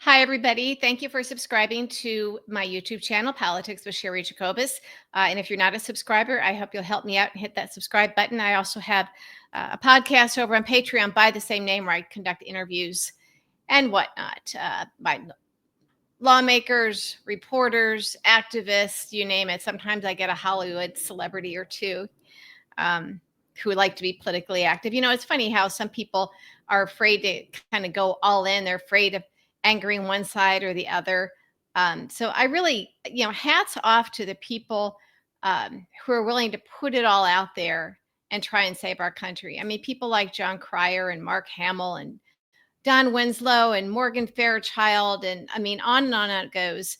Hi, everybody. Thank you for subscribing to my YouTube channel, Politics with Sherry Jacobus. And if you're not a subscriber, I hope you'll help me out and hit that subscribe button. I also have a podcast over on Patreon by the same name where I conduct interviews and whatnot by lawmakers, reporters, activists, you name it. Sometimes I get a Hollywood celebrity or two um, who would like to be politically active. It's funny how some people are afraid to kind of go all in. They're afraid of angering one side or the other. So I really, hats off to the people who are willing to put it all out there and try and save our country. I mean, people like John Cryer and Mark Hamill and Don Winslow and Morgan Fairchild, and I mean, on it goes.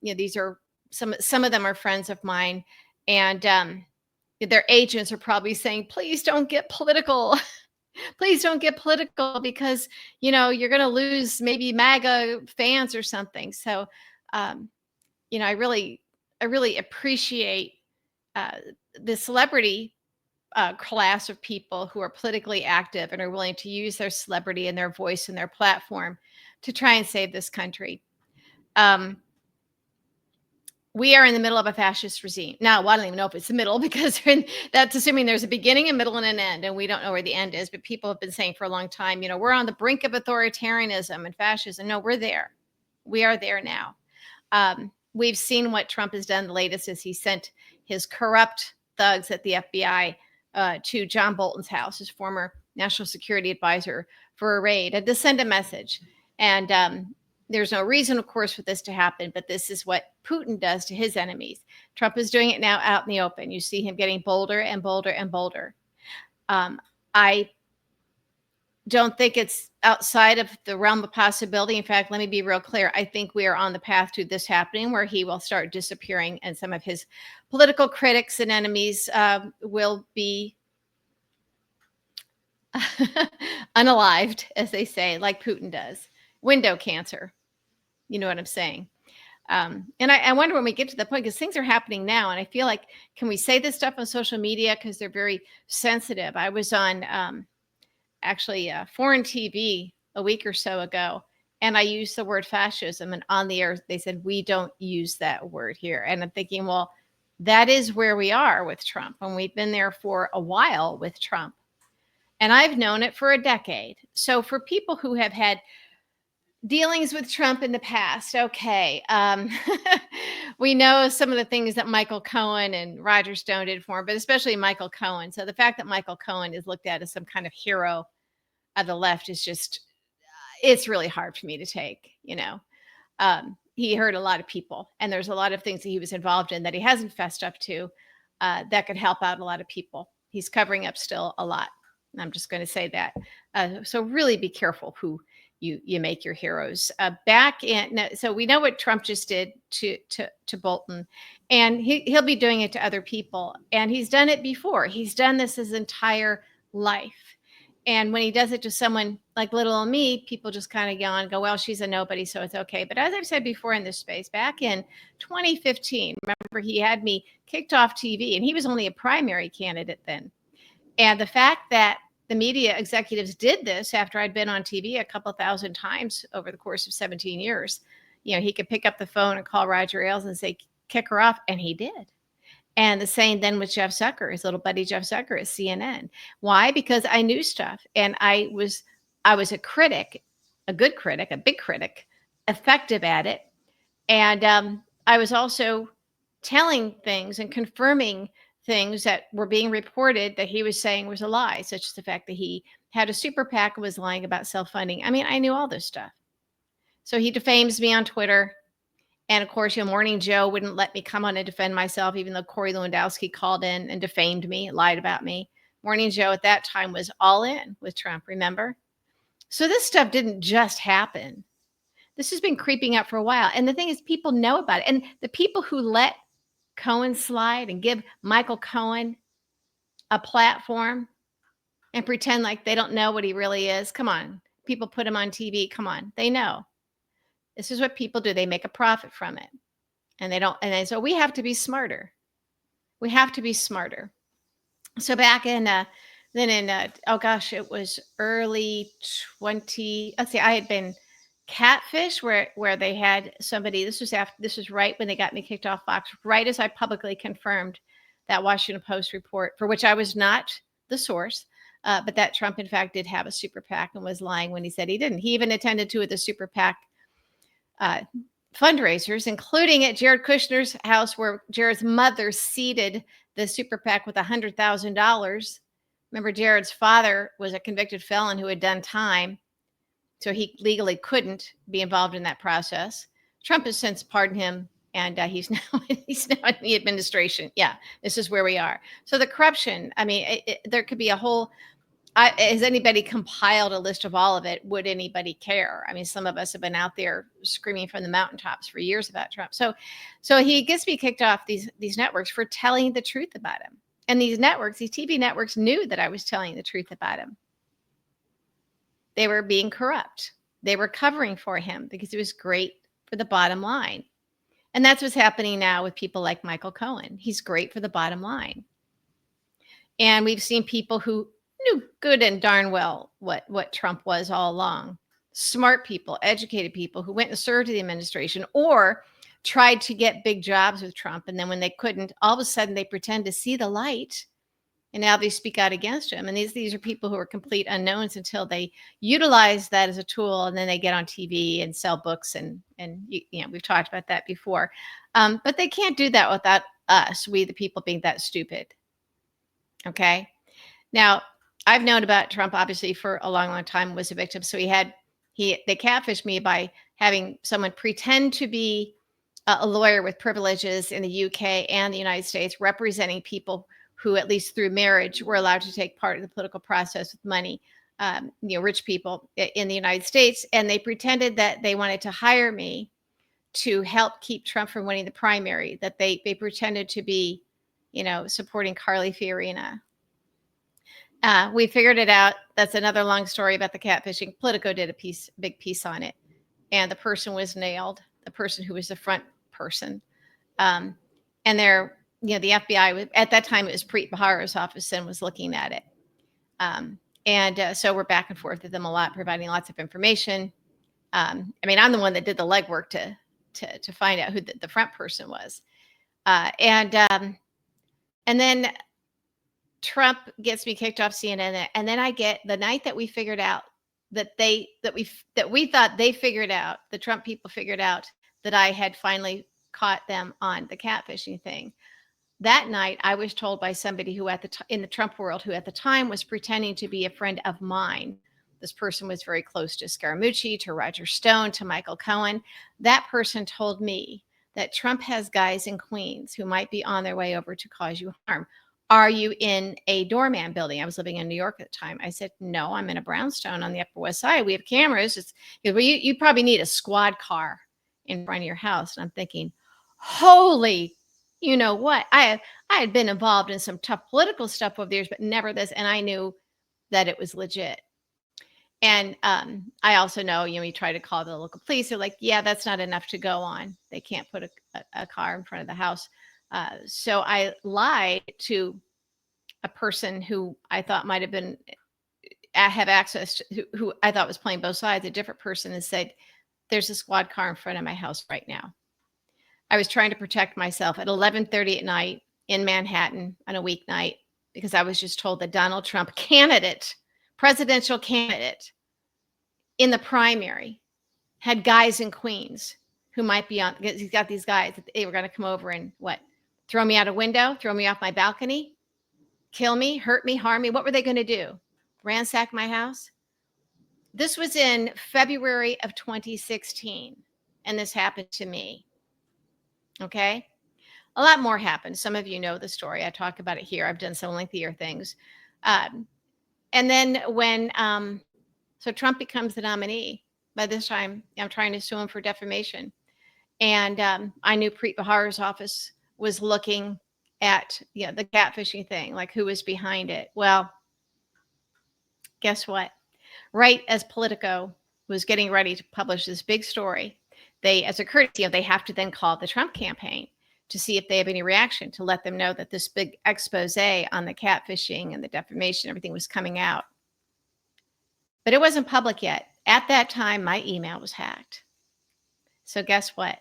These are some of them are friends of mine, and their agents are probably saying, "Please don't get political. Please don't get political because you're going to lose maybe MAGA fans or something." So, um, I really appreciate uh, the celebrity class of people who are politically active and are willing to use their celebrity and their voice and their platform to try and save this country. Um, we are in the middle of a fascist regime. Now, well, I don't even know if it's the middle because that's assuming there's a beginning, a middle, and an end, and we don't know where the end is. But people have been saying for a long time, we're on the brink of authoritarianism and fascism. No, we're there. We are there now. We've seen what Trump has done. The latest is he sent his corrupt thugs at the FBI to John Bolton's house, his former national security advisor, for a raid and to send a message. And there's no reason, of course, for this to happen, but this is what Putin does to his enemies. Trump is doing it now out in the open. You see him getting bolder and bolder and bolder. I don't think it's outside of the realm of possibility. In fact, let me be real clear. I think we are on the path to this happening where he will start disappearing and some of his political critics and enemies will be unalived, as they say, like Putin does. Window cancer. You know what I'm saying? And I wonder when we get to the point, because things are happening now, and I feel like, can we say this stuff on social media? Because they're very sensitive. I was on actually foreign TV a week or so ago, and I used the word fascism, and on the air they said, we don't use that word here. And I'm thinking, well, that is where we are with Trump, and we've been there for a while with Trump. And I've known it for a decade. So for people who have had dealings with Trump in the past, okay, we know some of the things that Michael Cohen and Roger Stone did for him, but especially Michael Cohen. So the fact that Michael Cohen is looked at as some kind of hero of the left is just, it's really hard for me to take. He hurt a lot of people, and there's a lot of things that he was involved in that he hasn't fessed up to that could help out a lot of people. He's covering up still a lot. I'm just going to say that. So really be careful who you make your heroes. So we know what Trump just did to Bolton, and he'll be doing it to other people. And he's done it before. He's done this his entire life. And when he does it to someone like little old me, people just kind of yawn and go, well, she's a nobody, so it's okay. But as I've said before in this space, back in 2015, remember, he had me kicked off TV, and he was only a primary candidate then. And the fact that the media executives did this after I'd been on TV a couple thousand times over the course of 17 years, he could pick up the phone and call Roger Ailes and say, kick her off. And he did. And the same then with Jeff Zucker, his little buddy Jeff Zucker at CNN. Why? Because I knew stuff, and I was a critic, a good critic, a big critic, effective at it. And I was also telling things and confirming things that were being reported that he was saying was a lie, such as the fact that he had a super PAC and was lying about self-funding. I mean, I knew all this stuff. So he defames me on Twitter. And of course, Morning Joe wouldn't let me come on and defend myself, even though Corey Lewandowski called in and defamed me, lied about me. Morning Joe at that time was all in with Trump, remember? So this stuff didn't just happen. This has been creeping up for a while. And the thing is, people know about it. And the people who let Cohen slide and give Michael Cohen a platform and pretend like they don't know what he really is, come on. People put him on TV. Come on. They know. This is what people do. They make a profit from it. So we have to be smarter. We have to be smarter. So back in, it was early 20, let's see, I had been catfish where they had somebody. This was right when they got me kicked off Fox, right as I publicly confirmed that Washington Post report, for which I was not the source, but that Trump in fact did have a super PAC and was lying when he said he didn't. He even attended two of the super PAC uh, fundraisers, including at Jared Kushner's house, where Jared's mother seeded the super PAC with $100,000. Remember, Jared's father was a convicted felon who had done time, so he legally couldn't be involved in that process. Trump has since pardoned him, and he's now in the administration. Yeah, this is where we are. So the corruption. I mean, there could be a whole. Has anybody compiled a list of all of it? Would anybody care? I mean, some of us have been out there screaming from the mountaintops for years about Trump. So he gets me kicked off these networks for telling the truth about him. And these networks, these TV networks, knew that I was telling the truth about him. They were being corrupt. They were covering for him because it was great for the bottom line. And that's what's happening now with people like Michael Cohen. He's great for the bottom line. And we've seen people who knew good and darn well what Trump was all along. Smart people, educated people who went and served in the administration or tried to get big jobs with Trump. And then when they couldn't, all of a sudden they pretend to see the light. And now they speak out against him. And these are people who are complete unknowns until they utilize that as a tool, and then they get on TV and sell books. And you know, we've talked about that before. But they can't do that without us, we the people, being that stupid. Okay. Now, I've known about Trump obviously for a long, long time. Was a victim. So they catfished me by having someone pretend to be a lawyer with privileges in the UK and the United States, representing people who, at least through marriage, were allowed to take part in the political process with money, rich people in the United States. And they pretended that they wanted to hire me to help keep Trump from winning the primary, that they pretended to be, supporting Carly Fiorina. We figured it out. That's another long story about the catfishing. Politico did a big piece on it. And the person was nailed, the person who was the front person. And the FBI, at that time, it was Preet Bharara's office and was looking at it. So we're back and forth with them a lot, providing lots of information. I'm the one that did the legwork to find out who the front person was. And then Trump gets me kicked off CNN. And then I get, the night that we figured out that we thought they figured out, the Trump people figured out that I had finally caught them on the catfishing thing. That night, I was told by somebody who in the Trump world, who at the time was pretending to be a friend of mine. This person was very close to Scaramucci, to Roger Stone, to Michael Cohen. That person told me that Trump has guys in Queens who might be on their way over to cause you harm. Are you in a doorman building? I was living in New York at the time. I said, no, I'm in a brownstone on the Upper West Side. We have cameras. You probably need a squad car in front of your house. And I'm thinking, holy, you know what? I had been involved in some tough political stuff over the years, but never this. And I knew that it was legit. And I also know, you try to call the local police. They're like, yeah, that's not enough to go on. They can't put a car in front of the house. So I lied to a person who I thought might have been, have access to, who I thought was playing both sides, a different person, and said, there's a squad car in front of my house right now. I was trying to protect myself at 11:30 at night in Manhattan on a weeknight, because I was just told that Donald Trump, presidential candidate in the primary, had guys in Queens who might be on, he's got these guys that they were going to come over and throw me out a window, throw me off my balcony, kill me, hurt me, harm me. What were they going to do? Ransack my house? This was in February of 2016, and this happened to me. Okay? A lot more happened. Some of you know the story. I talk about it here. I've done some lengthier things. And then when, so Trump becomes the nominee. By this time, I'm trying to sue him for defamation. And I knew Preet Bharara's office was looking at the catfishing thing, like who was behind it. Well, guess what? Right as Politico was getting ready to publish this big story, they, as a courtesy, they have to then call the Trump campaign to see if they have any reaction, to let them know that this big expose on the catfishing and the defamation, everything was coming out. But it wasn't public yet. At that time, my email was hacked. So guess what?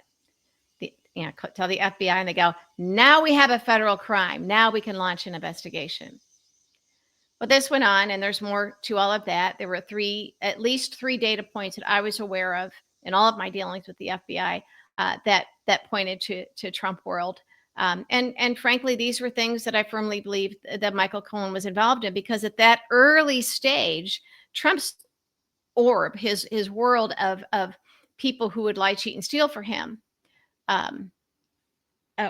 Tell the FBI, and they go, now we have a federal crime. Now we can launch an investigation. But this went on, and there's more to all of that. There were at least three data points that I was aware of in all of my dealings with the FBI that pointed to Trump world. And frankly, these were things that I firmly believe that Michael Cohen was involved in, because at that early stage, Trump's orb, his world of people who would lie, cheat, and steal for him,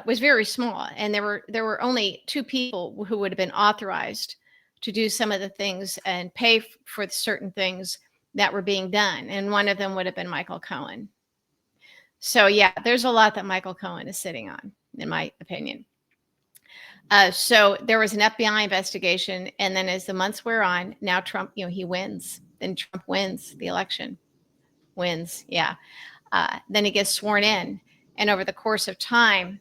was very small, and there were only two people who would have been authorized to do some of the things and pay for certain things that were being done, and one of them would have been Michael Cohen. So yeah, there's a lot that Michael Cohen is sitting on, in my opinion. So there was an FBI investigation, and then as the months wear on, now Trump, he wins. Then Trump wins the election. Wins, yeah. Then he gets sworn in, and over the course of time,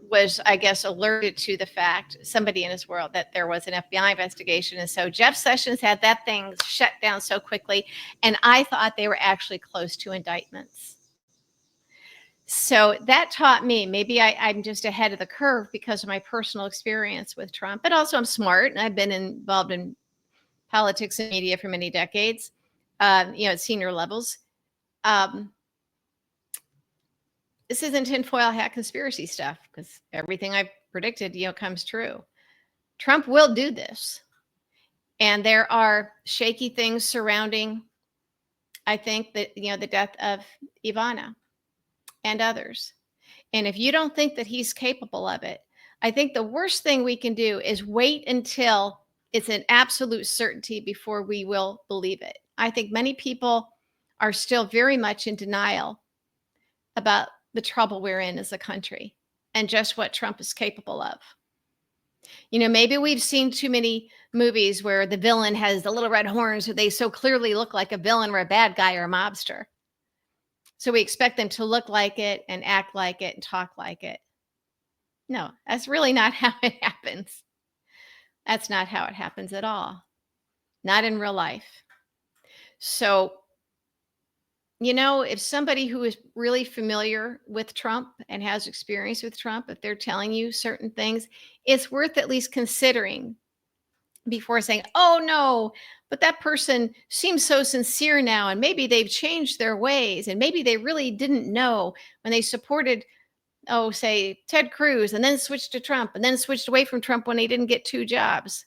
was, I guess, alerted to the fact, somebody in his world, that there was an FBI investigation. And so Jeff Sessions had that thing shut down so quickly. And I thought they were actually close to indictments. So that taught me, maybe I'm just ahead of the curve because of my personal experience with Trump, but also I'm smart, and I've been involved in politics and media for many decades, at senior levels. This isn't tinfoil hat conspiracy stuff, because everything I've predicted, comes true. Trump will do this. And there are shaky things surrounding, I think, that, the death of Ivana and others. And if you don't think that he's capable of it, I think the worst thing we can do is wait until it's an absolute certainty before we will believe it. I think many people are still very much in denial about the trouble we're in as a country and just what Trump is capable of. Maybe we've seen too many movies where the villain has the little red horns, so they so clearly look like a villain or a bad guy or a mobster. So we expect them to look like it and act like it and talk like it. No, that's really not how it happens. That's not how it happens at all. Not in real life. So, if somebody who is really familiar with Trump and has experience with Trump, if they're telling you certain things, it's worth at least considering before saying, oh no, but that person seems so sincere now, and maybe they've changed their ways, and maybe they really didn't know when they supported, say, Ted Cruz, and then switched to Trump, and then switched away from Trump when he didn't get 2 jobs.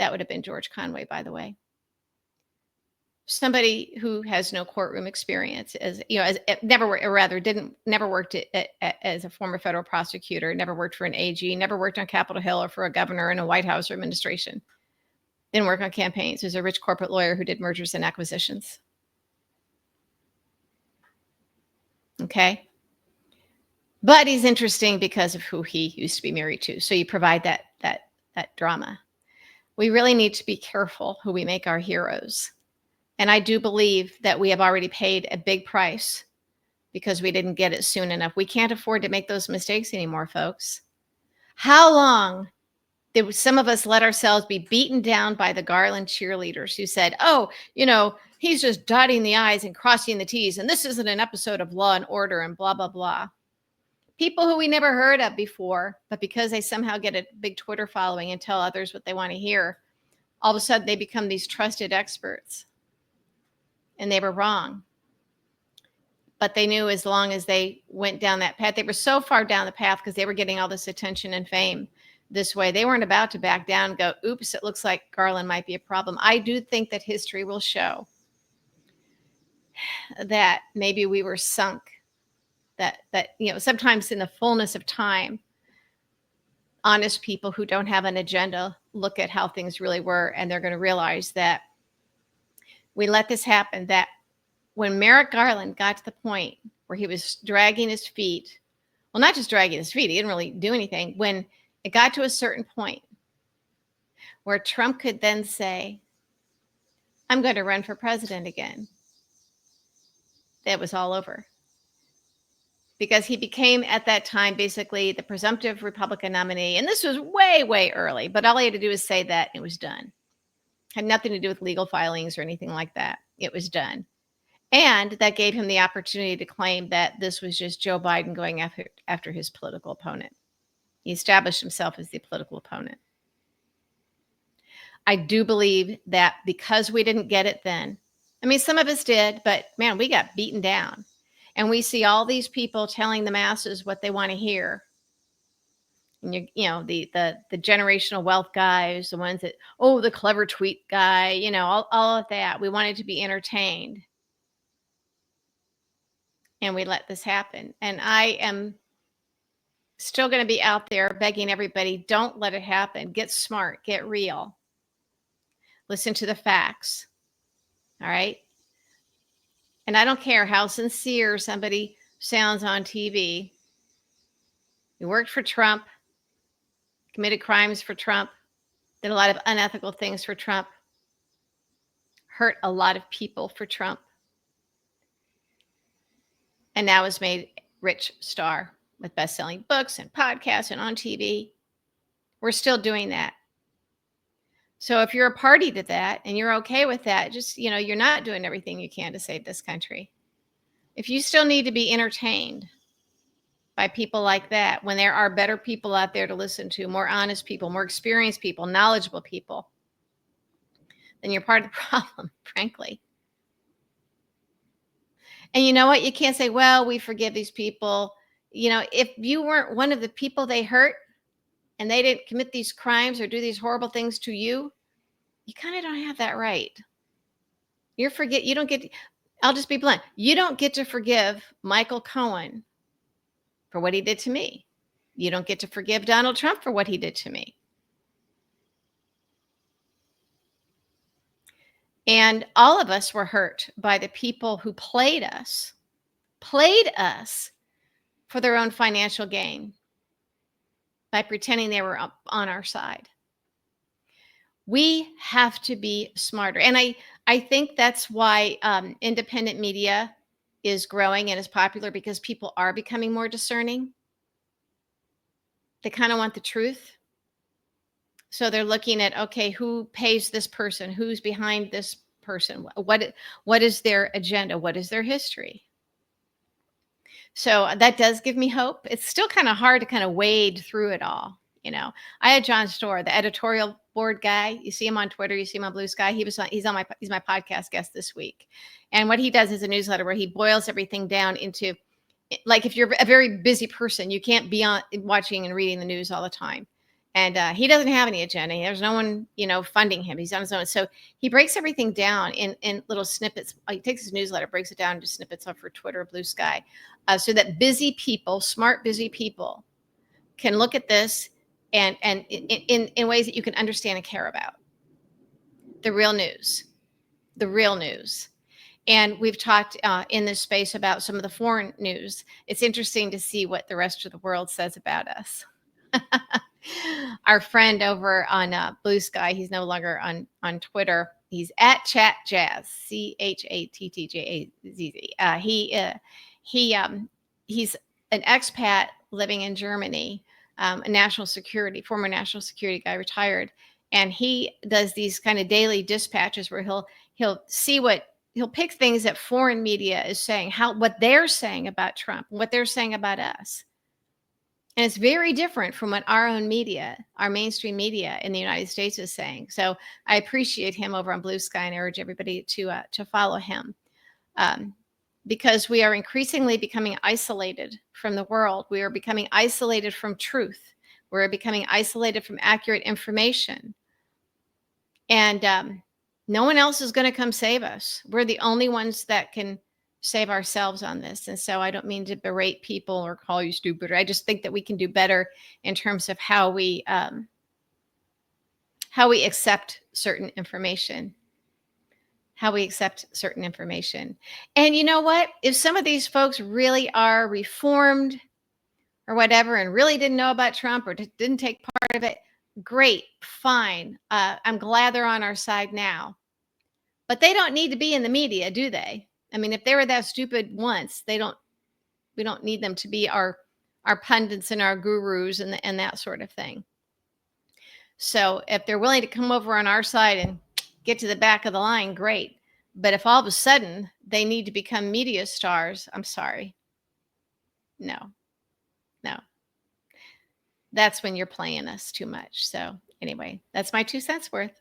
That would have been George Conway, by the way. Somebody who has no courtroom experience, never worked as a former federal prosecutor, never worked for an AG, never worked on Capitol Hill or for a governor in a White House or administration. Didn't work on campaigns. He was a rich corporate lawyer who did mergers and acquisitions. Okay. But he's interesting because of who he used to be married to. So you provide that drama. We really need to be careful who we make our heroes. And I do believe that we have already paid a big price because we didn't get it soon enough. We can't afford to make those mistakes anymore, folks. How long did some of us let ourselves be beaten down by the Garland cheerleaders who said, he's just dotting the I's and crossing the T's, and this isn't an episode of Law and Order and blah, blah, blah. People who we never heard of before, but because they somehow get a big Twitter following and tell others what they want to hear, all of a sudden they become these trusted experts. And they were wrong. But they knew as long as they went down that path, they were so far down the path because they were getting all this attention and fame this way. They weren't about to back down and go, oops, it looks like Garland might be a problem. I do think that history will show that maybe we were sunk, that sometimes in the fullness of time, honest people who don't have an agenda look at how things really were, and they're going to realize that we let this happen, that when Merrick Garland got to the point where he was dragging his feet, well, not just dragging his feet, he didn't really do anything. When it got to a certain point where Trump could then say, I'm going to run for president again, that was all over. Because he became, at that time, basically the presumptive Republican nominee. And this was way, way early, but all he had to do was say that and it was done. Had nothing to do with legal filings or anything like that. It was done. And that gave him the opportunity to claim that this was just Joe Biden going after his political opponent. He established himself as the political opponent. I do believe that because we didn't get it then, I mean, some of us did, but man, we got beaten down. And we see all these people telling the masses what they want to hear. And the generational wealth guys, the ones that, oh, the clever tweet guy, all of that. We wanted to be entertained. And we let this happen. And I am still going to be out there begging everybody, don't let it happen. Get smart, get real. Listen to the facts. All right. And I don't care how sincere somebody sounds on TV. You worked for Trump, committed crimes for Trump, did a lot of unethical things for Trump, hurt a lot of people for Trump, and now is made rich star with best-selling books and podcasts and on TV. We're still doing that. So if you're a party to that and you're okay with that, just, you're not doing everything you can to save this country. If you still need to be entertained by people like that, when there are better people out there to listen to, more honest people, more experienced people, knowledgeable people, then you're part of the problem, frankly. And you know what? You can't say, well, we forgive these people. If you weren't one of the people they hurt and they didn't commit these crimes or do these horrible things to you, you kind of don't have that right. You don't get, I'll just be blunt. You don't get to forgive Michael Cohen for what he did to me. You don't get to forgive Donald Trump for what he did to me. And all of us were hurt by the people who played us for their own financial gain by pretending they were up on our side. We have to be smarter. And I think that's why independent media is growing and is popular, because people are becoming more discerning. They kind of want the truth. So they're looking at, okay, who pays this person? Who's behind this person? What is their agenda? What is their history? So that does give me hope. It's still kind of hard to kind of wade through it all. I had John Storr, the editorial board guy. You see him on Twitter. You see him on Blue Sky. He's my podcast guest this week. And what he does is a newsletter where he boils everything down into, like, if you're a very busy person, you can't be on watching and reading the news all the time. And he doesn't have any agenda. There's no one, funding him. He's on his own. So he breaks everything down in little snippets. He takes his newsletter, breaks it down into snippets for Twitter or Blue Sky, so that busy people, smart, busy people, can look at this and in ways that you can understand and care about. The real news. And we've talked in this space about some of the foreign news. It's interesting to see what the rest of the world says about us. Our friend over on Blue Sky, he's no longer on Twitter. He's at Chat Jazz, ChatJazz. He's an expat living in Germany, a former national security guy, retired, and he does these kind of daily dispatches where he'll pick things that foreign media is saying, what they're saying about Trump, what they're saying about us. And it's very different from what our own media, our mainstream media in the United States is saying. So I appreciate him over on Blue Sky and urge everybody to follow him, because we are increasingly becoming isolated from the world. We are becoming isolated from truth. We're becoming isolated from accurate information. And no one else is going to come save us. We're the only ones that can save ourselves on this. And so I don't mean to berate people or call you stupid. I just think that we can do better in terms of how we accept certain information. And you know what? If some of these folks really are reformed or whatever and really didn't know about Trump or didn't take part of it, great, fine. I'm glad they're on our side now. But they don't need to be in the media, do they? I mean, if they were that stupid once, we don't need them to be our pundits and our gurus and that sort of thing. So if they're willing to come over on our side and get to the back of the line, great. But if all of a sudden they need to become media stars, I'm sorry. No, no. That's when you're playing us too much. So anyway, that's my 2 cents worth.